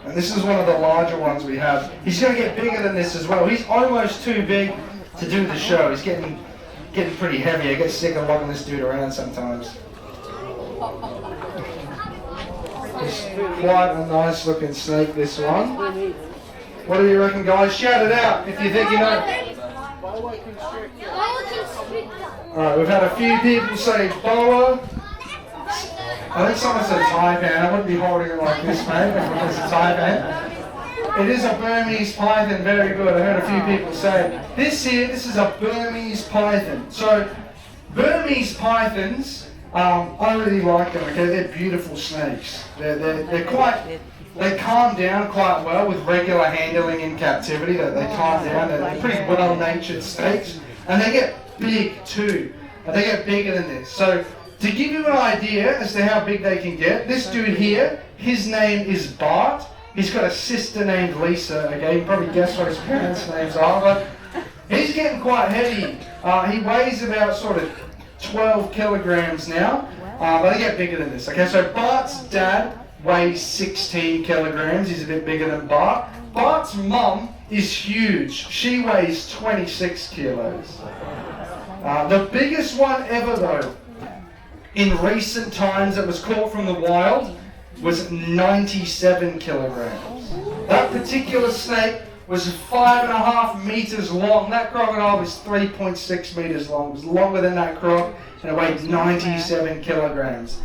And this is one of the larger ones we have. He's going to get bigger than this as well. He's almost too big to do the show. He's getting pretty heavy. I get sick of lugging this dude around sometimes. It's quite a nice looking snake, this one. What do you reckon, guys? Shout it out if you think you know. Alright, we've had a few people say boa. I think someone said taipan. I wouldn't be holding it like this, mate, if it was a taipan. It is a Burmese python, very good. I heard a few people say it. This is a Burmese python. So, Burmese pythons, I really like them, okay? They're beautiful snakes. They calm down quite well with regular handling in captivity. They calm down. They're pretty well-natured snakes. And they get big too. They get bigger than this. So, to give you an idea as to how big they can get, this dude here, his name is Bart. He's got a sister named Lisa. Okay, you can probably guess what his parents' names are, but he's getting quite heavy. He weighs about sort of 12 kilograms now, but they get bigger than this. Okay, so Bart's dad weighs 16 kilograms. He's a bit bigger than Bart. Bart's mum is huge. She weighs 26 kilos. The biggest one ever, though, in recent times that was caught from the wild was 97 kilograms. That particular snake was 5.5 meters long. That crocodile was 3.6 meters long. It was longer than that croc, and it weighed 97 kilograms.